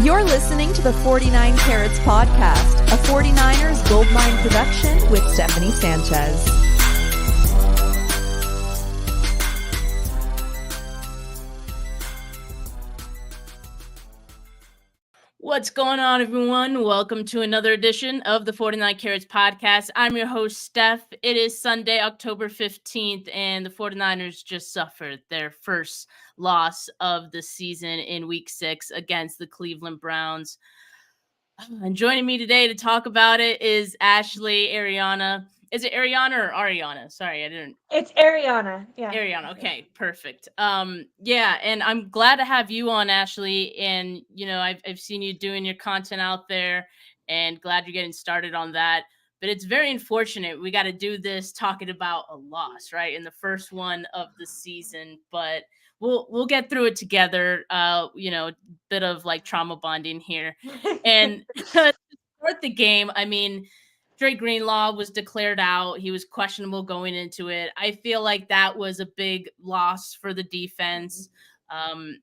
You're listening to the 49 Carats Podcast, a 49ers Goldmine production with Stephanie Sanchez. What's going on, everyone? Welcome to another edition of the 49 Carats Podcast. I'm your host, Steph. It is Sunday, October 15th, and the 49ers just suffered their first loss of the season in Week 6 against the Cleveland Browns. And joining me today to talk about it is Ashley Aireonna. Is it Aireonna or Ariana? Sorry, I didn't. It's Aireonna. Yeah. Aireonna. Okay, perfect. Yeah, and I'm glad to have you on, Ashley. And I've seen you doing your content out there, and glad you're getting started on that. But it's very unfortunate we got to do this talking about a loss, right, in the first one of the season. But we'll get through it together. Bit of like trauma bonding here, and to start the game, I mean, Dre Greenlaw was declared out. He was questionable going into it. I feel like that was a big loss for the defense. And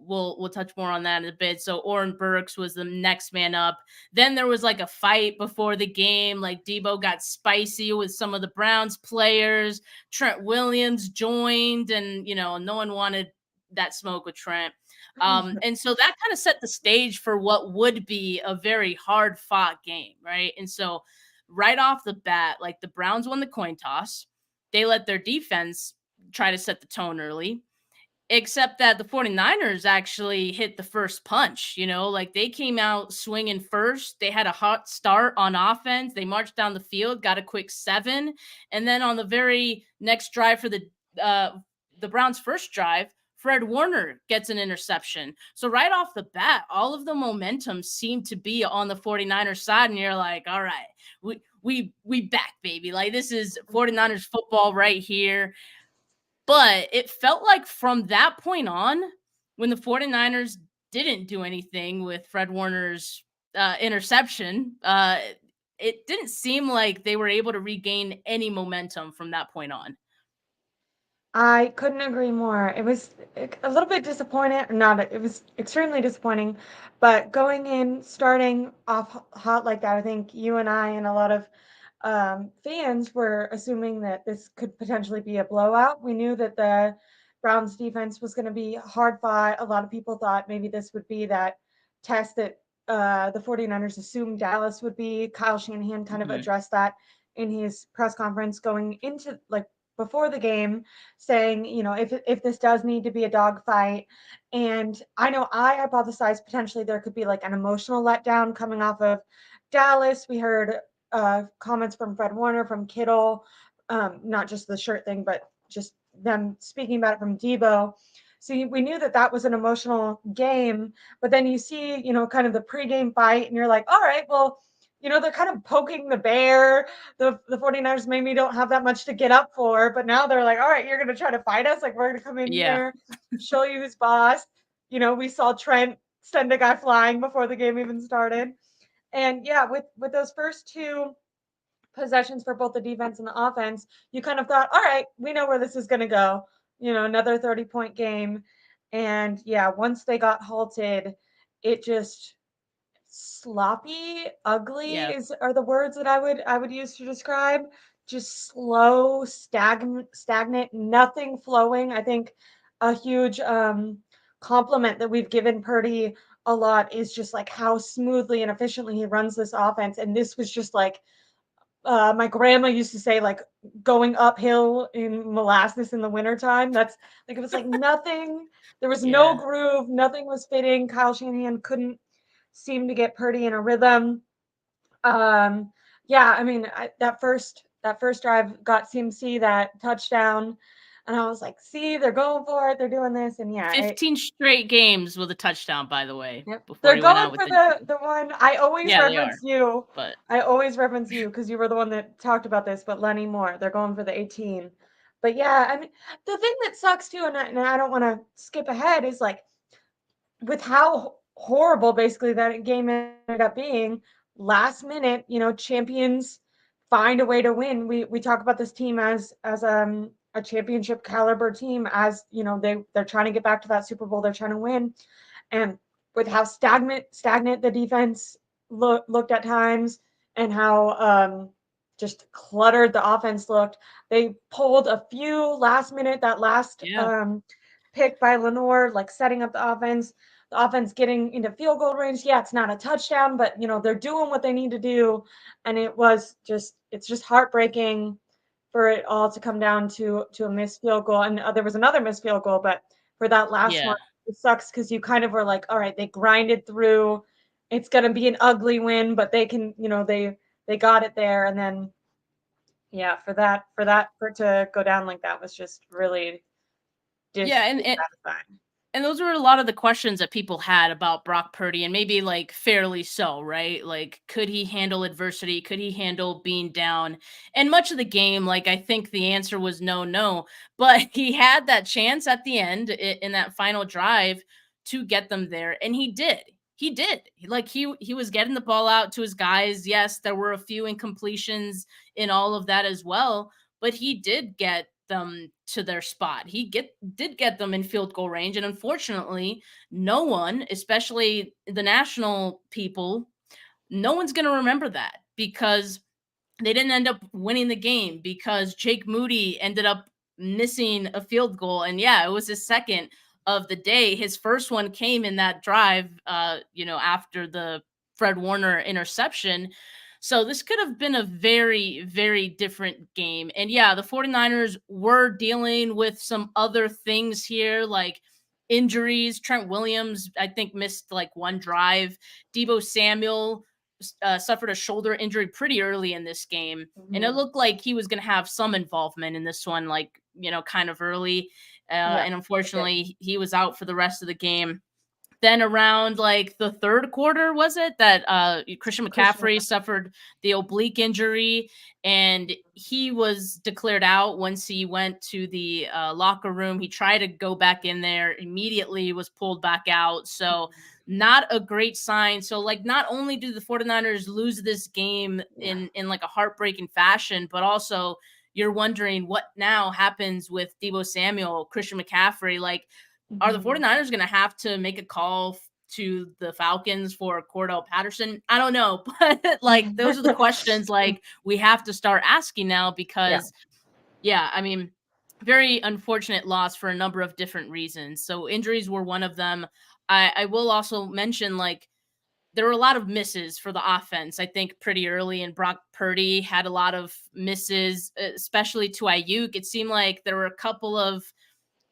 we'll touch more on that in a bit. So Oren Burks was the next man up. Then there was like a fight before the game. Like Debo got spicy with some of the Browns players. Trent Williams joined, and no one wanted that smoke with Trent. And so that kind of set the stage for what would be a very hard fought game, right? And so right off the bat, like the Browns won the coin toss. They let their defense try to set the tone early, except that the 49ers actually hit the first punch. Like they came out swinging first. They had a hot start on offense. They marched down the field, got a quick 7. And then on the very next drive for the Browns' first drive, Fred Warner gets an interception. So right off the bat, all of the momentum seemed to be on the 49ers side. And you're like, all right, we back, baby. Like this is 49ers football right here. But it felt like from that point on, when the 49ers didn't do anything with Fred Warner's interception, it didn't seem like they were able to regain any momentum from that point on. I couldn't agree more. It was a little bit disappointing. It was extremely disappointing. But going in, starting off hot like that, I think you and I and a lot of fans were assuming that this could potentially be a blowout. We knew that the Browns defense was going to be hard fought. A lot of people thought maybe this would be that test that the 49ers assumed Dallas would be. Kyle Shanahan kind of addressed that in his press conference going into before the game, saying, if this does need to be a dogfight. And I know I hypothesized potentially there could be like an emotional letdown coming off of Dallas. We heard comments from Fred Warner, from Kittle, not just the shirt thing, but just them speaking about it from Debo. So we knew that was an emotional game, but then you see, kind of the pregame fight and you're like, all right, well, they're kind of poking the bear. The 49ers maybe don't have that much to get up for, but now they're like, all right, you're going to try to fight us. Like we're going to come in here, show you who's boss. We saw Trent send a guy flying before the game even started. And yeah, with those first two possessions for both the defense and the offense, you kind of thought, all right, we know where this is going to go. Another 30-point game. And yeah, once they got halted, it just sloppy, ugly are the words that I would use to describe. Just slow, stagnant, nothing flowing. I think a huge compliment that we've given Purdy a lot is just like how smoothly and efficiently he runs this offense. And this was just like my grandma used to say, like going uphill in molasses in the wintertime. That's like, it was like nothing. There was no groove. Nothing was fitting. Kyle Shanahan couldn't seem to get Purdy in a rhythm. I mean, that first drive got CMC that touchdown. And I was like, see, they're going for it. They're doing this. And 15 straight games with a touchdown, by the way. Yep. They're going for the one. I always reference you. But I always reference you because you were the one that talked about this. But Lenny Moore, they're going for the 18. But yeah, I mean, the thing that sucks too, and I don't want to skip ahead, is like with how horrible basically that game ended up being. Last minute, champions find a way to win. We talk about this team as a championship caliber team, as they're trying to get back to that Super Bowl, they're trying to win, and with how stagnant the defense looked at times, and how just cluttered the offense looked. They pulled a few last minute, that last Yeah. pick by Lenore, like setting up the offense getting into field goal range. Yeah, it's not a touchdown, but they're doing what they need to do. And it's just heartbreaking for it all to come down to a missed field goal. And there was another missed field goal, but for that last Yeah. one, it sucks because you kind of were like, all right, they grinded through. It's gonna be an ugly win, but they can, they got it there. And then yeah, for it to go down like that was just really Yeah, and dissatisfying. And those were a lot of the questions that people had about Brock Purdy, and maybe like fairly so, right? Like, could he handle adversity? Could he handle being down? And much of the game, like, I think the answer was no, no. But he had that chance at the end in that final drive to get them there, and he did. He did. Like he was getting the ball out to his guys. Yes, there were a few incompletions in all of that as well, but he did get them to their spot. Did get them in field goal range, and unfortunately, no one, especially the national people, no one's going to remember that because they didn't end up winning the game because Jake Moody ended up missing a field goal. And yeah, it was his second of the day. His first one came in that drive, after the Fred Warner interception. So this could have been a very, very different game. And yeah, the 49ers were dealing with some other things here, like injuries. Trent Williams, I think, missed like one drive. Deebo Samuel suffered a shoulder injury pretty early in this game. And it looked like he was going to have some involvement in this one, like, kind of early. Yeah, And unfortunately, he was out for the rest of the game. Then around like the third quarter, was it that Christian McCaffrey suffered the oblique injury, and he was declared out once he went to the locker room. He tried to go back in there, immediately was pulled back out. So not a great sign. So like, not only do the 49ers lose this game in like a heartbreaking fashion, but also you're wondering what now happens with Deebo Samuel, Christian McCaffrey. Like, are the 49ers going to have to make a call to the Falcons for Cordell Patterson? I don't know, but like, those are the questions like we have to start asking now because I mean, very unfortunate loss for a number of different reasons. So injuries were one of them. I will also mention, like, there were a lot of misses for the offense. I think pretty early, and Brock Purdy had a lot of misses, especially to Ayuk. It seemed like there were a couple of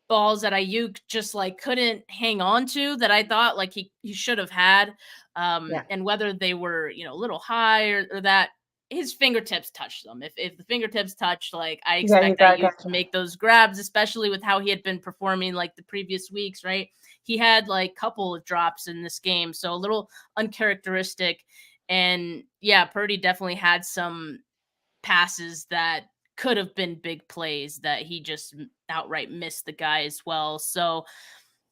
balls that Ayuk just like couldn't hang on to that I thought like he should have had. And whether they were, a little high or that, his fingertips touched them. If the fingertips touched, like, I expect Ayuk to make those grabs, especially with how he had been performing like the previous weeks, right? He had like a couple of drops in this game, so a little uncharacteristic. And yeah, Purdy definitely had some passes that could have been big plays that he just outright missed the guy as well. So,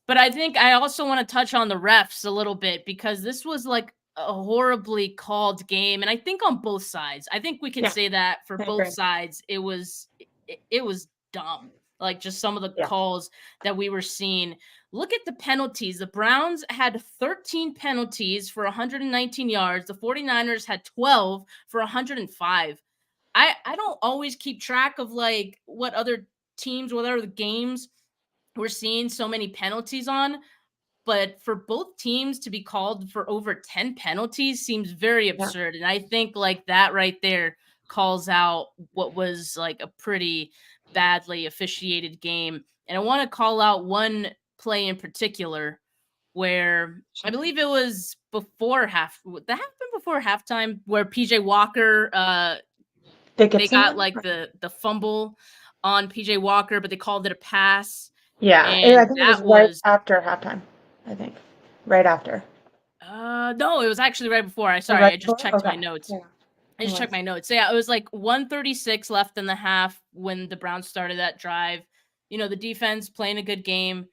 but I think I also want to touch on the refs a little bit because this was like a horribly called game. And I think on both sides, I think we can say that for both sides, it was dumb. Like, just some of the calls that we were seeing. Look at the penalties. The Browns had 13 penalties for 119 yards. The 49ers had 12 for 105. I don't always keep track of like what other teams, what other games we're seeing so many penalties on, but for both teams to be called for over 10 penalties seems very absurd. And I think like that right there calls out what was like a pretty badly officiated game. And I want to call out one play in particular where I believe it was that happened before halftime, where PJ Walker they got like the fumble on PJ Walker, but they called it a pass. Yeah, and I think it was right after halftime. I think right after. No, it was actually right before. I just checked my notes. Yeah. I just checked my notes. So yeah, it was like 1:36 left in the half when the Browns started that drive. The defense playing a good game,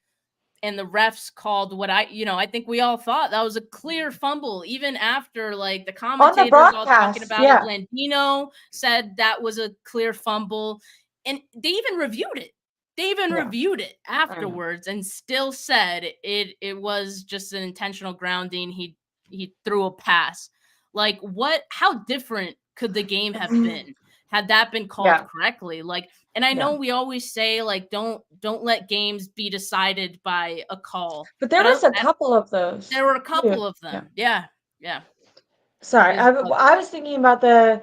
and the refs called what I think we all thought that was a clear fumble, even after like the commentators all talking about it. Blandino said that was a clear fumble, and they even reviewed it. They even Yeah, reviewed it I know. afterwards and still said it was just an intentional grounding. He threw a pass. Like what how different could the game have been had that been called Yeah, correctly? Like and I yeah. know we always say like don't let games be decided by a call. But there But was a couple of those there were a too. couple of Yeah. them. Yeah. Yeah. It Sorry, was I was thinking about the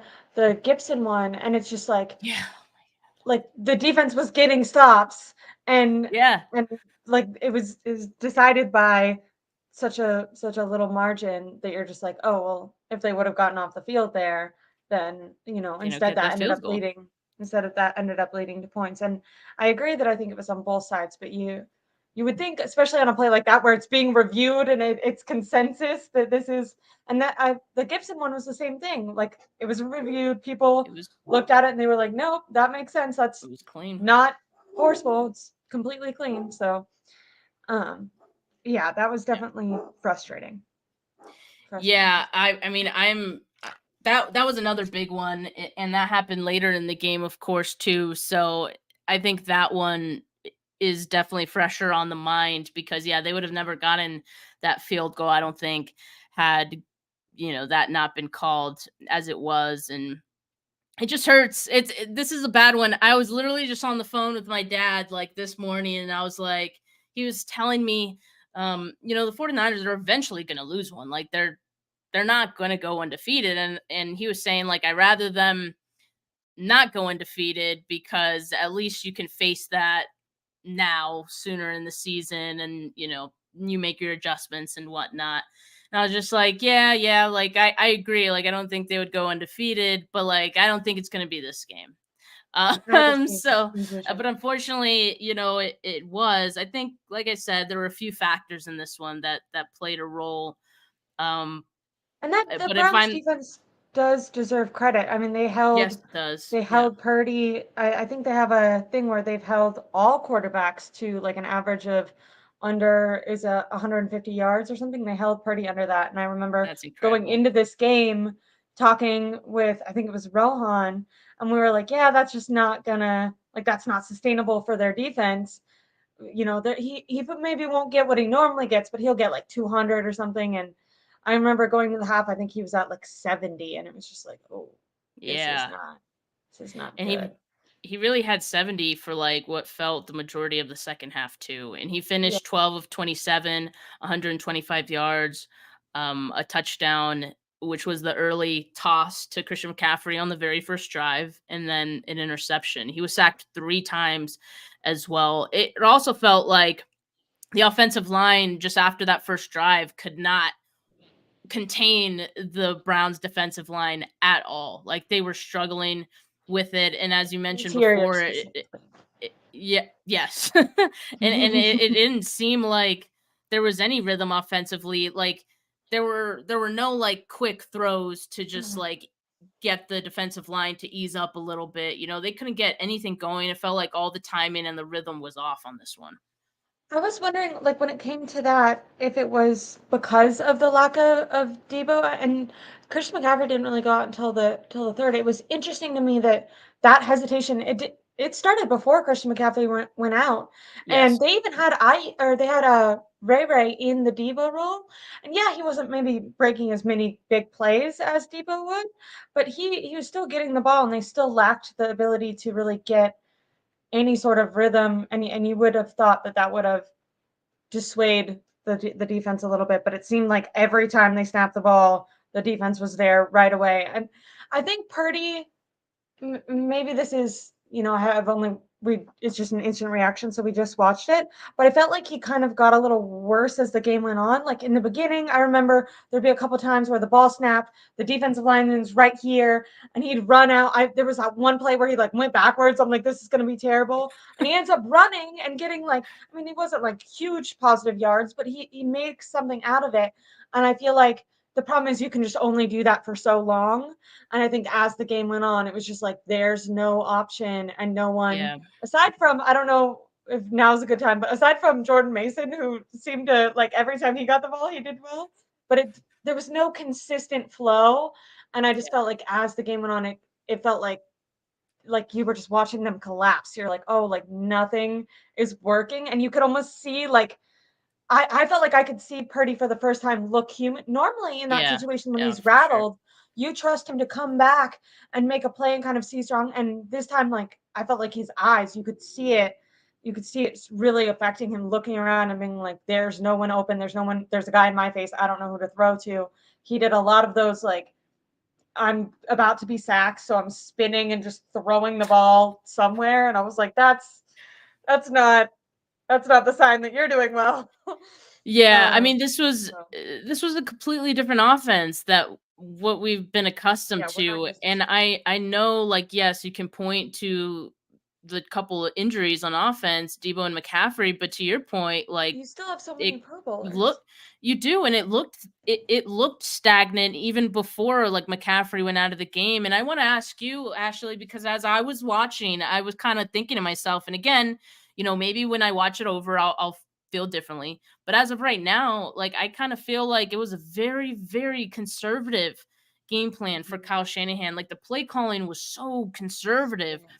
Gibson one, and it's just yeah. like the defense was getting stops, and Yeah. and like it was decided by such a little margin that you're just like, oh well, if they would have gotten off the field there, then Get that field goal. instead of that ended up leading to points. And I agree that I think it was on both sides, but you would think, especially on a play like that where it's being reviewed and it's consensus that this is, and the Gibson one was the same thing. Like it was reviewed, people It was looked at it and they were like, nope, that makes sense. That's it was clean. not forceful. It's completely clean. So, um, yeah, that was definitely frustrating. Yeah, I mean, that was another big one, and that happened later in the game, of course, too. So I think that one is definitely fresher on the mind because yeah, they would have never gotten that field goal. I don't think had that not been called as it was, and it just hurts. This is a bad one. I was literally just on the phone with my dad like this morning, and I was like, he was telling me, the 49ers are eventually going to lose one. Like they're not going to go undefeated, and he was saying like I rather them not go undefeated because at least you can face that now sooner in the season, and you make your adjustments and whatnot. And I was just like, yeah, like I agree. Like I don't think they would go undefeated, but like I don't think it's going to be this game. I just think So, envision. but unfortunately, it was. I think, like I said, there were a few factors in this one that played a role. Um, And that the but if Browns I'm defense does deserve credit. I mean, yes, it does. they Yeah, held Purdy. I think they have a thing where they've held all quarterbacks to like an average of under is a 150 yards or something. They held Purdy under that. And I remember that's going incredible. into this game talking with I think it was Rohan, and we were like, yeah, that's just not gonna like that's not sustainable for their defense. He maybe won't get what he normally gets, but he'll get like 200 or something. And I remember going to the half, I think he was at like 70, and it was just like, oh, this is Yeah, not, this is not and good. he really had 70 for like what felt the majority of the second half too. And he Yeah, finished 12 of 27, 125 yards, a touchdown, which was the early toss to Christian McCaffrey on the very first drive, and then an interception. He was sacked 3 times as well. It also felt like the offensive line just after that first drive could not contain the Browns defensive line at all. Like they were struggling with it, and as you mentioned interior before, specifically. yeah, yes, and it didn't seem like there was any rhythm offensively. Like there were no like quick throws to just like get the defensive line to ease up a little bit. They couldn't get anything going. It felt like all the timing and the rhythm was off on this one. I was wondering, like, when it came to that, if it was because of the lack of Debo and Christian McCaffrey didn't really go out until the third. It was interesting to me that hesitation it started before Christian McCaffrey went out, Yes, and they even had they had a Ray in the Debo role, and yeah, he wasn't maybe breaking as many big plays as Debo would, but he was still getting the ball, and they still lacked the ability to really get any sort of rhythm, and you would have thought that would have dissuade the defense a little bit, but it seemed like every time they snapped the ball, the defense was there right away. And I think Purdy, maybe this is, I have only it's just an instant reaction, so we just watched it. But I felt like he kind of got a little worse as the game went on. Like in the beginning, I remember there'd be a couple times where the ball snapped, the defensive lineman's right here, and he'd run out. There was that one play where he like went backwards. I'm like, this is gonna be terrible. And he ends up running and getting like, I mean, he wasn't like huge positive yards, but he makes something out of it. And I feel like the problem is you can just only do that for so long. And I think as the game went on, it was just like there's no option and no one yeah, aside from I don't know if now's a good time, but aside from Jordan Mason, who seemed to like every time he got the ball, he did well. But there was no consistent flow. And I just felt like as the game went on, it felt like like you were just watching them collapse. You're like, oh, like nothing is working. And you could almost see like I felt like I could see Purdy for the first time look human. Normally in that Yeah. situation when Yeah, he's for sure. rattled, you trust him to come back and make a play and kind of see strong. And this time, like I felt like his eyes, you could see it. You could see it's really affecting him, looking around and being like, "There's no one open. There's no one. There's a guy in my face. I don't know who to throw to." He did a lot of those like I'm about to be sacked, so I'm spinning and just throwing the ball somewhere. And I was like, that's not that's not the sign that you're doing well. Yeah, I um, mean, so this was a completely different offense that what we've been accustomed yeah, we're not to, used to and seeing. I know, like, yes, you can point to the couple of injuries on offense, Debo and McCaffrey, but to your point, like, You still have so it many Pro Bowlers. look you do, and it looked stagnant even before, like, McCaffrey went out of the game, and I wanna ask you, Ashley, because as I was watching, I was kinda thinking to myself, and again, maybe when I watch it over, I'll feel differently, but as of right now, like, I kinda feel like it was a very, very conservative game plan for Mhm. Kyle Shanahan, like, the play calling was so conservative, Yeah.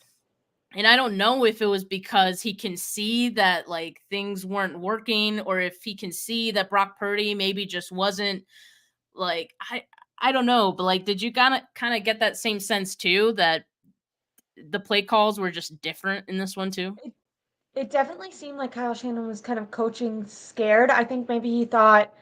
and I don't know if it was because he can see that, like, things weren't working, or if he can see that Brock Purdy maybe just wasn't, like, I don't know, but, like, did you kinda get that same sense too, that the play calls were just different in this one too? It it definitely seemed like Kyle Shannon was kind of coaching scared. I think maybe he thought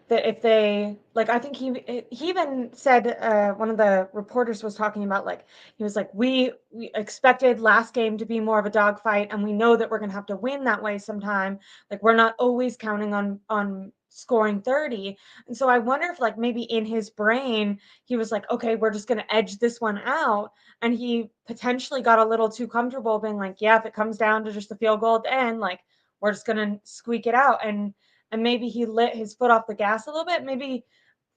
that if they like I think he even said one of the reporters was talking about like he was like we expected last game to be more of a dogfight and we know that we're going to have to win that way sometime, like we're not always counting on scoring 30. And so I wonder if like maybe in his brain he was like, okay, we're just going to edge this one out, and he potentially got a little too comfortable being like, yeah, if it comes down to just the field goal at the end, like we're just going to squeak it out. And maybe he lit his foot off the gas a little bit. Maybe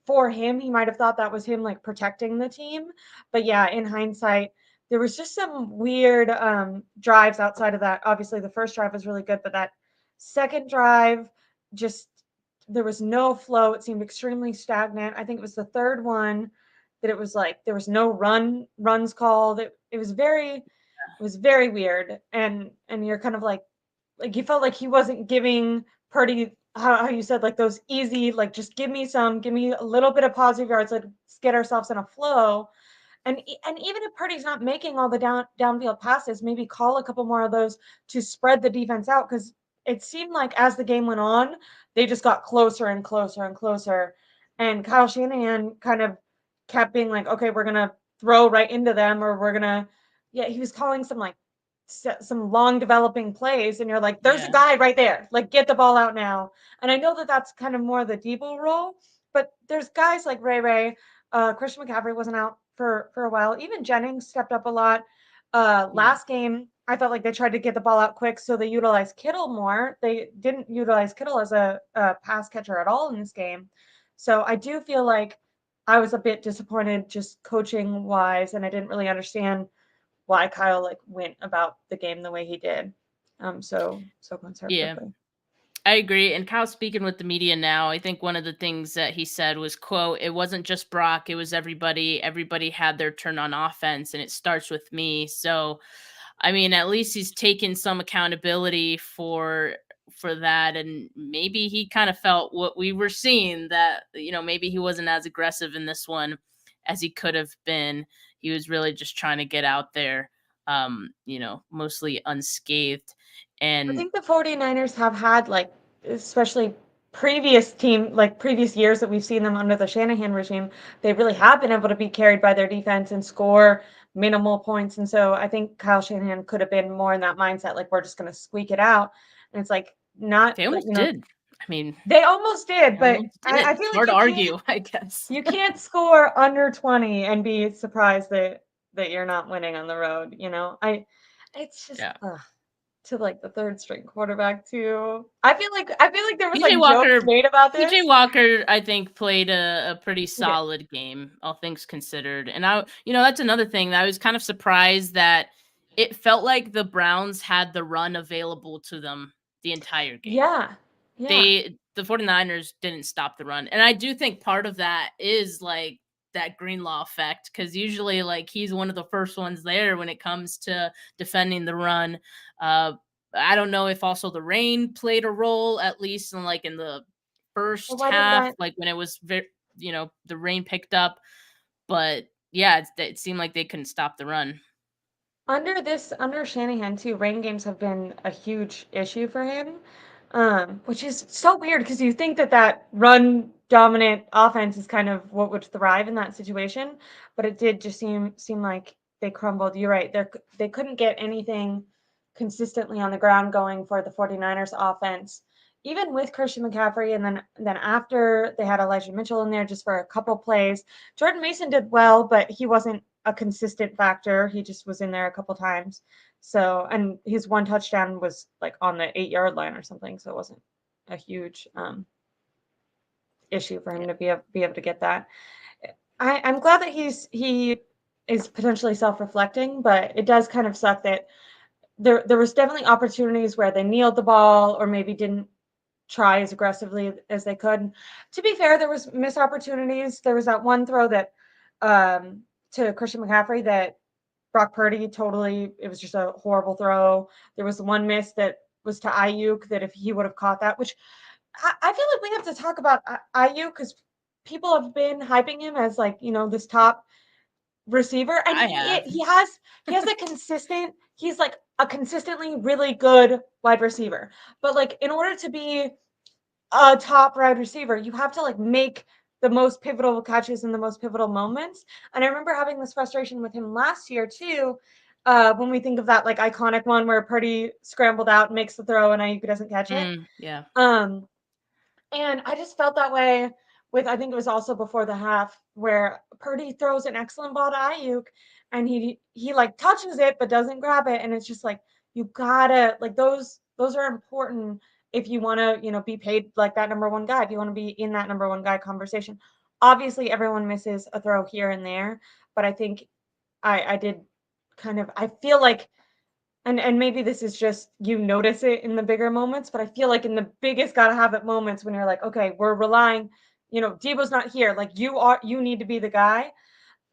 for him, he might have thought that was him like protecting the team. But yeah, in hindsight, there was just some weird drives outside of that. Obviously, the first drive was really good, but that second drive just there was no flow. It seemed extremely stagnant. I think it was the third one that it was like there was no runs called. It was very weird. And you're kind of like you felt like he wasn't giving Purdy how you said like those easy like just give me a little bit of positive yards, let's get ourselves in a flow. And even if Purdy's not making all the downfield passes, maybe call a couple more of those to spread the defense out, because it seemed like as the game went on, they just got closer and closer and closer. And Kyle Shanahan kind of kept being like, okay, we're gonna throw right into them, or we're gonna yeah, he was calling some like some long developing plays, and you're like, there's a Yeah. guy right there, like get the ball out now. And I know that that's kind of more the Debo role, but there's guys like Ray, Christian McCaffrey wasn't out for a while. Even Jennings stepped up a lot. Yeah. Last game, I felt like they tried to get the ball out quick, so they utilized Kittle more. They didn't utilize Kittle as a pass catcher at all in this game. So I do feel like I was a bit disappointed just coaching wise, and I didn't really understand why Kyle like went about the game the way he did. So Yeah. conservatively. I agree. And Kyle speaking with the media now, I think one of the things that he said was, quote, "It wasn't just Brock, it was everybody. Everybody had their turn on offense, and it starts with me." So, I mean, at least he's taken some accountability for that, and maybe he kind of felt what we were seeing, that, maybe he wasn't as aggressive in this one as he could have been. He was really just trying to get out there, mostly unscathed. I And think the 49ers have had like especially previous years that we've seen them under the Shanahan regime, they really have been able to be carried by their defense and score minimal points. And so I think Kyle Shanahan could have been more in that mindset, like we're just gonna squeak it out. And it's like not they like almost did. I mean, they almost did, they but almost I did. feel like Hard to argue, I guess. you can't score under 20 and be surprised that you're not winning on the road, you know? It's just Yeah. to like the third string quarterback too. I feel like there was PJ like jokes Walker made about PJ this. Walker, I think, played a pretty He did. solid game, all things considered. And that's another thing that I was kind of surprised that it felt like the Browns had the run available to them the entire game. Yeah. Yeah. The 49ers didn't stop the run. And I do think part of that is like that Greenlaw effect, because usually like he's one of the first ones there when it comes to defending the run. I don't know if also the rain played a role, at least in the Well, first why didn't half, that like when it was the rain picked up. But yeah, it seemed like they couldn't stop the run. under Shanahan too, rain games have been a huge issue for him, which is so weird because you think that that run dominant offense is kind of what would thrive in that situation, but it did just seem like they crumbled. You're right. They couldn't get anything consistently on the ground going for the 49ers offense, even with Christian McCaffrey, and then after they had Elijah Mitchell in there just for a couple plays. Jordan Mason did well, but he wasn't a consistent factor. He just was in there a couple times. So, and his one touchdown was like on the 8-yard line or something. So it wasn't a huge issue for him Yeah. to be able to get that. I'm glad that he is potentially self-reflecting, but it does kind of suck that there was definitely opportunities where they kneeled the ball or maybe didn't try as aggressively as they could. To be fair, there was missed opportunities. There was that one throw that to Christian McCaffrey that Brock Purdy totally, it was just a horrible throw. There was one miss that was to Ayuk that if he would have caught that, which I feel like we have to talk about Ayuk because people have been hyping him as like, this top receiver, and I he have. he has he has a consistent he's like a consistently really good wide receiver. But like in order to be a top wide receiver, you have to like make the most pivotal catches in the most pivotal moments. And I remember having this frustration with him last year too. When we think of that like iconic one where Purdy scrambled out, makes the throw, and Ayuk doesn't catch it. Yeah. Um, and I just felt that way with, I think it was also before the half where Purdy throws an excellent ball to Ayuk and he like touches it but doesn't grab it. And it's just like, you gotta like those are important if you want to, be paid like that number one guy, if you want to be in that number one guy conversation. Obviously everyone misses a throw here and there, but I think I did kind of, I feel like, and maybe this is just you notice it in the bigger moments, but I feel like in the biggest gotta have it moments when you're like, okay, we're relying, Debo's not here. Like you need to be the guy.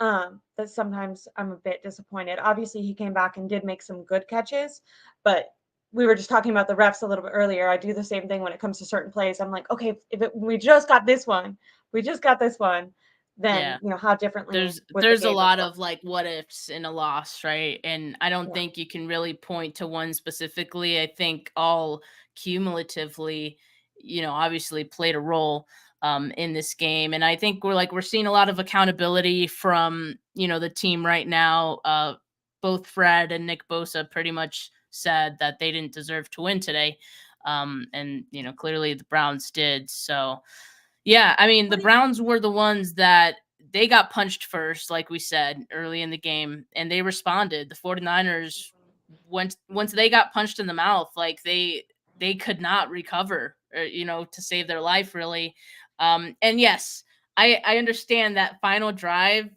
That sometimes I'm a bit disappointed. Obviously, he came back and did make some good catches, but we were just talking about the refs a little bit earlier. I do the same thing when it comes to certain plays. I'm like, okay, we just got this one, then Yeah. how differently would the There's a game have lot of looked? like what ifs in a loss, right? And I don't Yeah. think you can really point to one specifically. I think all cumulatively, obviously played a role in this game. And I think we're seeing a lot of accountability from, the team right now. Both Fred and Nick Bosa pretty much said that they didn't deserve to win today. And clearly the Browns did. So yeah, I mean, the What do Browns were the ones that they got punched first, like we said early in the game, and they responded. The 49ers, once they got punched in the mouth, like they could not recover, to save their life really. And yes, I understand that final drive.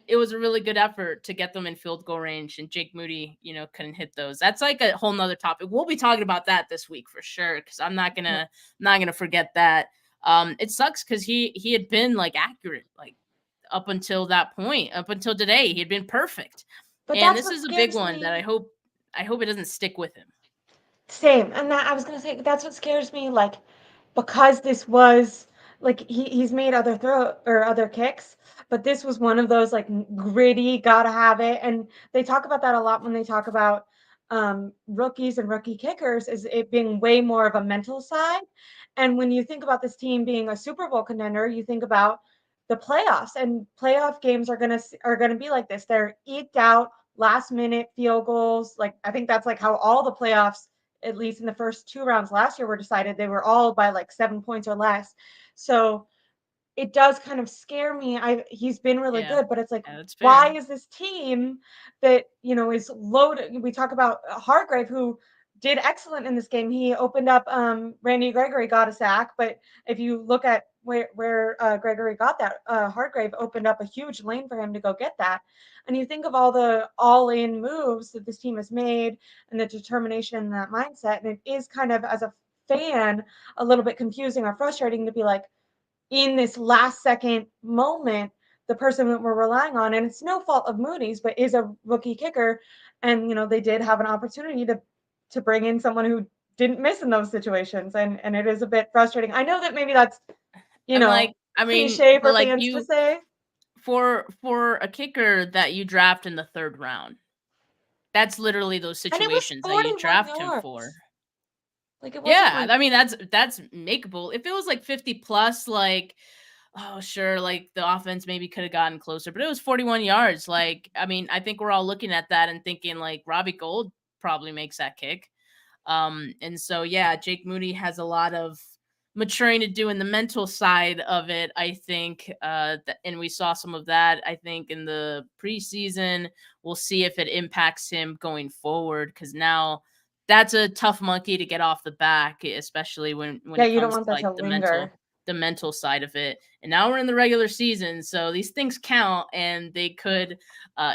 It was a really good effort to get them in field goal range, and Jake Moody, couldn't hit those. That's like a whole nother topic. We'll be talking about that this week for sure, because I'm not gonna forget that. It sucks because he had been like accurate like up until that point, up until today, he had been perfect, But and that's this what is a big scares one that I me. hope it doesn't stick with him. Same. And that I was gonna say that's what scares me, like, because this was like he's made other throw or other kicks, but this was one of those like gritty, gotta have it. And they talk about that a lot when they talk about rookies and rookie kickers, is it being way more of a mental side. And when you think about this team being a Super Bowl contender, you think about the playoffs, and playoff games are gonna be like this. They're eked out last minute field goals. Like I think that's like how all the playoffs, at least in the first two rounds last year, were decided. They were all by like 7 points or less. So it does kind of scare me. He's been really Yeah, good, but it's like, yeah, that's why fair. is this team that is loaded? We talk about Hargrave, who did excellent in this game. He opened up. Randy Gregory got a sack, but if you look at where Gregory got that, Hargrave opened up a huge lane for him to go get that. And you think of all the all-in moves that this team has made and the determination and that mindset, and it is kind of, as a fan, a little bit confusing or frustrating to be like, in this last second moment, the person that we're relying on, and it's no fault of Moody's, but is a rookie kicker. And, they did have an opportunity to bring in someone who didn't miss in those situations. And it is a bit frustrating. I know that maybe that's, I'm like, I mean, cliche but for like fans to say. for a kicker that you draft in the 3rd round, that's literally those And it was situations that you 41 draft him for. yards. Like, it wasn't Yeah, like, I mean that's makeable. If it was like 50 plus, like, oh sure, like the offense maybe could have gotten closer, but it was 41 yards. Like, I mean, I think we're all looking at that and thinking like Robbie Gould probably makes that kick. And so yeah, Jake Moody has a lot of maturing to do in the mental side of it, I think. And we saw some of that, I think, in the preseason. We'll see if it impacts him going forward, because now that's a tough monkey to get off the back, especially when yeah, it you don't comes to want that like to linger. the mental side of it. And now we're in the regular season, so these things count and they could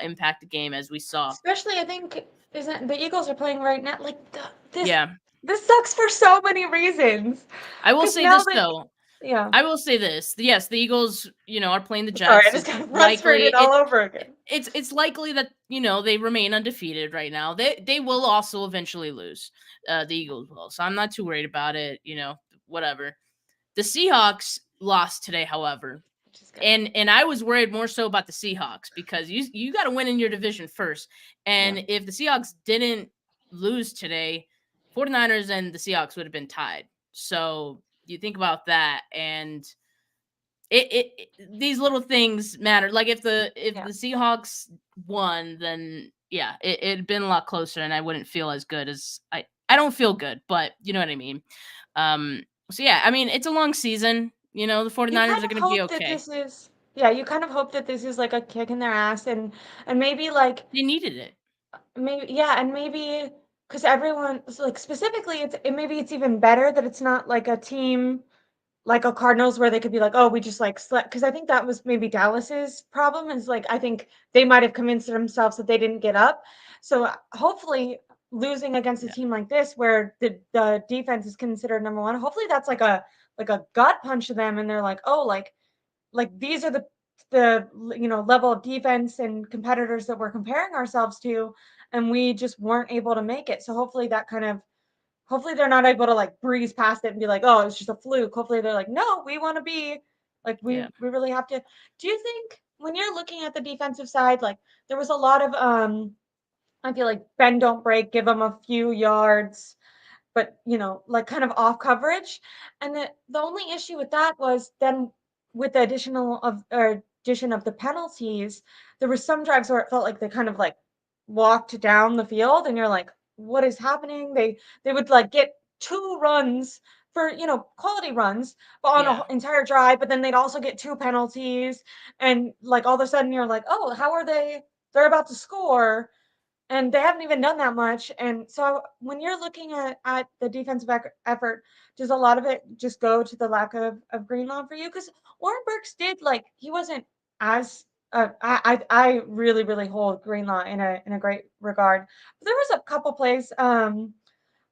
impact the game, as we saw. Especially, I think, isn't the Eagles are playing right now? Like, this Yeah. this sucks for so many reasons. I will Because say now this that, though. yeah. I will say this. Yes, the Eagles, are playing the Sorry, I Jets. just It's got likely frustrated all over again. it's likely that, they remain undefeated right now. They will also eventually lose. The Eagles will. So I'm not too worried about it, whatever. The Seahawks lost today, however. Which is good. And I was worried more so about the Seahawks, because you got to win in your division first. And Yeah. if the Seahawks didn't lose today, 49ers and the Seahawks would have been tied. So you think about that, and these little things matter. Like if the Yeah. Seahawks won, then yeah, it'd been a lot closer, and I wouldn't feel as good as I don't feel good, but you know what I mean. So yeah, I mean, it's a long season. The You 49ers kind are of going to be hope that okay. this is, yeah, you kind of hope that this is like a kick in their ass, and maybe like, They needed it. maybe, yeah, and maybe because everyone, so, like, specifically, maybe it's even better that it's not like a team like a Cardinals where they could be like, oh, we just like slept. Because I think that was maybe Dallas's problem, is like, I think they might have convinced themselves that they didn't get up. So hopefully, losing against a Yeah. team like this where the defense is considered number one, hopefully that's like a gut punch to them, and they're like, oh, like these are the level of defense and competitors that we're comparing ourselves to, and we just weren't able to make it. So hopefully they're not able to like breeze past it and be like, oh, it's just a fluke. Hopefully they're like, no, we want to be like, we Yeah. really have to. Do you think when you're looking at the defensive side, like there was a lot of I feel like bend don't break, give them a few yards, but like kind of off coverage. And the only issue with that was then with the addition of the penalties, there were some drives where it felt like they kind of like walked down the field, and you're like, what is happening? They would like get two runs for quality runs, but on Yeah. an entire drive, but then they'd also get two penalties, and like all of a sudden you're like, oh, how are they're about to score, and they haven't even done that much. And so when you're looking at the defensive effort, does a lot of it just go to the lack of Greenlaw for you? Because Warren Burks did, like, he wasn't as I really really hold Greenlaw in a great regard. But there was a couple plays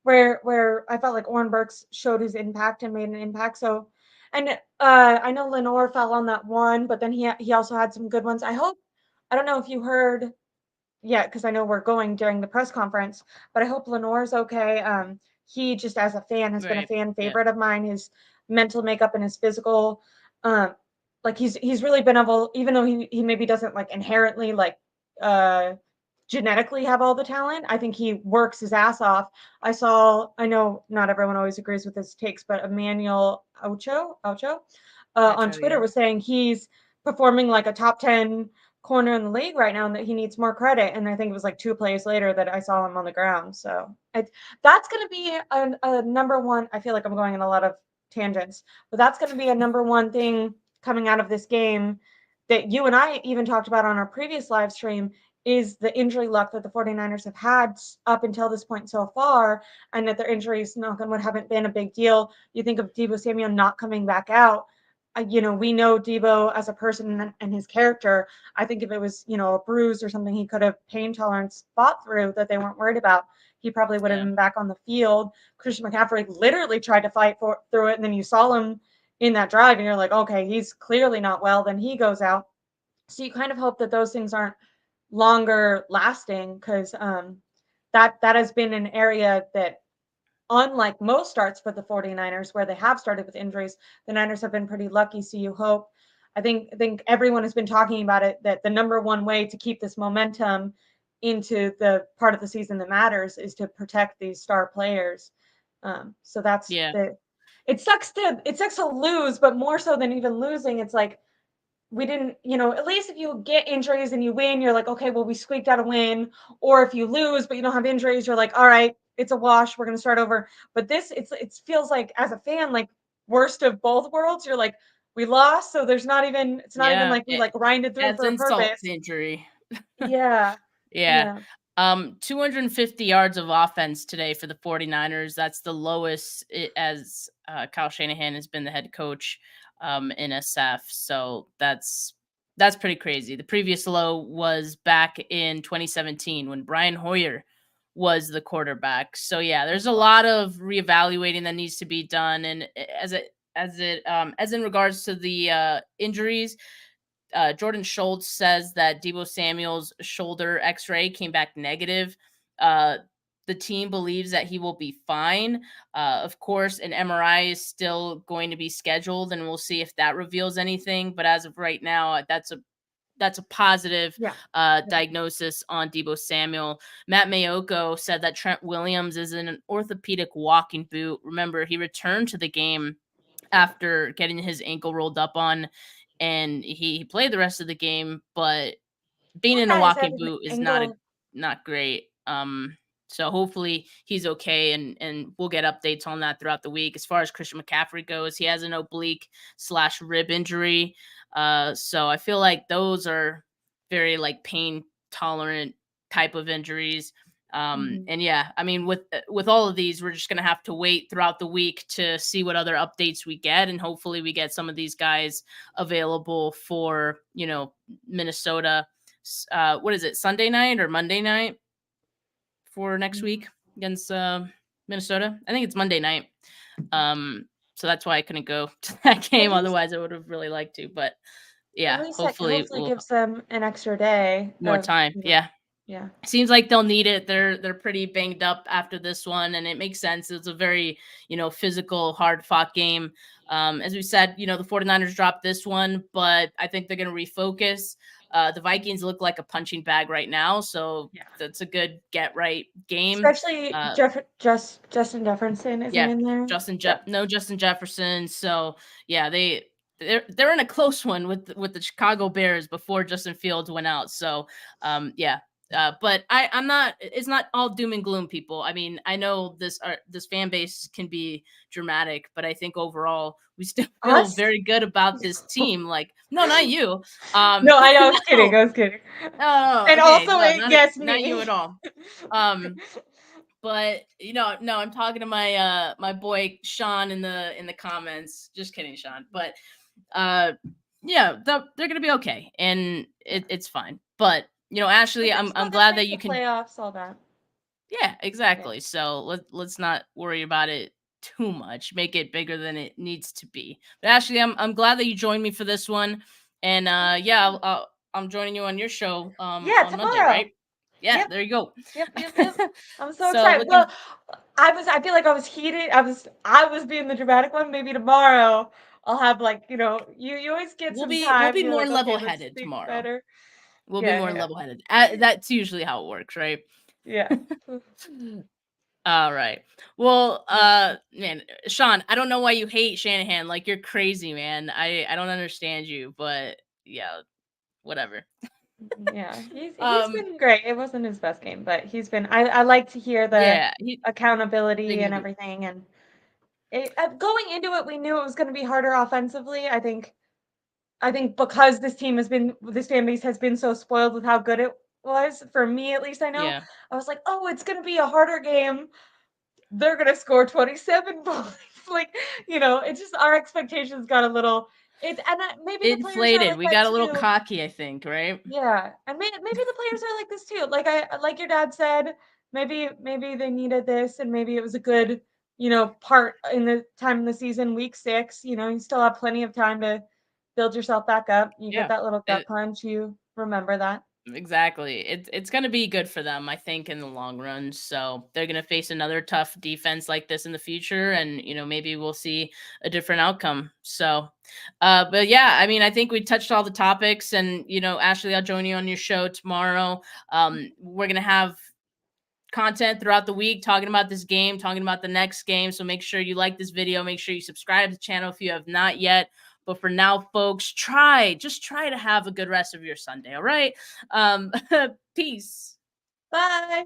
where I felt like Warren Burks showed his impact and made an impact. So, and I know Lenore fell on that one, but then he also had some good ones. I don't know if you heard. Yeah, because I know we're going during the press conference, but I hope Lenore's okay. He just, as a fan, has been a Right. fan Yeah. favorite of mine. His mental makeup and his physical, like he's really been able, even though he maybe doesn't like inherently like uh genetically have all the talent. I think he works his ass off. I know not everyone always agrees with his takes, but Emmanuel Ocho, on Metro, Twitter yeah. was saying he's performing like a top 10 corner in the league right now, and that he needs more credit. And I think it was like 2 plays later that I saw him on the ground. So that's going to be a number one. I feel like I'm going in a lot of tangents, but that's going to be a number one thing coming out of this game that you and I even talked about on our previous live stream, is the injury luck that the 49ers have had up until this point so far, and that their injuries, knock on wood, haven't been a big deal. You think of Deebo Samuel not coming back out. We know Deebo as a person and his character. I think if it was, a bruise or something he could have pain tolerance fought through, that they weren't worried about, he probably would have Yeah. been back on the field. Christian McCaffrey literally tried to fight through it, and then you saw him in that drive, and you're like, okay, he's clearly not well. Then he goes out. So you kind of hope that those things aren't longer lasting, because that has been an area that, unlike most starts for the 49ers, where they have started with injuries, the Niners have been pretty lucky. So you hope, I think everyone has been talking about it, that the number one way to keep this momentum into the part of the season that matters is to protect these star players. So that's Yeah. it sucks to lose, but more so than even losing, it's like, we didn't, at least if you get injuries and you win, you're like, okay, well, we squeaked out a win. Or if you lose, but you don't have injuries, you're like, all right, it's a wash. We're going to start over. But this, it feels like, as a fan, like, worst of both worlds. You're like, we lost. So it's not even Yeah. like we like grinded through Adds for a insult purpose. to injury. Yeah. Yeah. Yeah. 250 yards of offense today for the 49ers. That's the lowest as Kyle Shanahan has been the head coach in SF. So that's pretty crazy. The previous low was back in 2017 when Brian Hoyer was the quarterback. So yeah, there's a lot of reevaluating that needs to be done. And as in regards to the injuries, Jordan Schultz says that Deebo Samuel's shoulder X-ray came back negative. The team believes that he will be fine. Of course, an MRI is still going to be scheduled, and we'll see if that reveals anything. But as of right now, that's a positive Yeah. diagnosis on Deebo Samuel. Matt Mayoko said that Trent Williams is in an orthopedic walking boot. Remember, he returned to the game after getting his ankle rolled up on, and he played the rest of the game, but being Poor in a guy's had walking an boot is angle. not great. So hopefully he's okay, and we'll get updates on that throughout the week. As far as Christian McCaffrey goes, he has an oblique/rib injury. So I feel like those are very like pain tolerant type of injuries. Mhm. And yeah, I mean, with all of these, we're just gonna have to wait throughout the week to see what other updates we get, and hopefully we get some of these guys available for Minnesota. What is it, Sunday night or Monday night for next week against Minnesota? I think it's Monday night. So that's why I couldn't go to that At game. least, Otherwise, I would have really liked to. But yeah, that hopefully hopefully we'll gives them an extra day more of, time. Yeah. yeah. Seems like they'll need it. They're pretty banged up after this one, and it makes sense. It's a very, physical, hard-fought game. As we said, the 49ers dropped this one, but I think they're going to refocus. The Vikings look like a punching bag right now, so Yeah. that's a good get-right game. Especially Uh, Justin Jefferson isn't yeah, in there. Yeah. No Justin Jefferson. So yeah, they're in a close one with the Chicago Bears before Justin Fields went out. So yeah. But I'm not. It's not all doom and gloom, people. I mean, I know this fan base can be dramatic, but I think overall we still feel Us? very good about this team. Like, no, not you. No, I know. I was kidding. No, I was kidding. oh, And okay, also, no, yes, not you at me. all. But no, I'm talking to my boy Sean in the comments. Just kidding, Sean. But uh yeah, they're gonna be okay, and it's fine. But Ashley, They're I'm still gonna glad make that the you can. playoffs, all that. Yeah, Yeah. exactly. So let's not worry about it too much. Make it bigger than it needs to be. But Ashley, I'm glad that you joined me for this one, and yeah, I'm joining you on your show Yeah, on Monday, tomorrow. right? Yeah, Yep. there you go. Yep. I'm so So excited. looking Well, I feel like I was heated. I was being the dramatic one. Maybe tomorrow I'll have, like, you always get some we'll time and be you're more like, okay, level let's headed think tomorrow. better. We'll be more Yeah. level headed. That's usually how it works, right? Yeah. All right. Well, man, Sean, I don't know why you hate Shanahan. Like, you're crazy, man. I don't understand you, but yeah, whatever. Yeah. He's Um, been great. It wasn't his best game, but he's been I like to hear the yeah, accountability and big. everything, and going into it, we knew it was going to be harder offensively. I think because this fan base has been so spoiled with how good it was, for me at least, I know, Yeah, I was like, oh, it's going to be a harder game. They're going to score 27 points. Like, it's just our expectations got a little, maybe the players are inflated. like We that got a little too. cocky, I think, right? Yeah. And maybe the players are like this too. Like your dad said, maybe they needed this, and maybe it was a good, part in the time in the season, week 6, you still have plenty of time build yourself back up. You get Yeah. that little gut punch, you remember that. Exactly. It's going to be good for them, I think, in the long run. So they're going to face another tough defense like this in the future, and maybe we'll see a different outcome. So, but yeah, I mean, I think we touched all the topics, and Ashley, I'll join you on your show tomorrow. We're gonna have content throughout the week talking about this game, talking about the next game. So make sure you like this video. Make sure you subscribe to the channel if you have not yet. But for now, folks, just try to have a good rest of your Sunday. All right. Peace. Bye.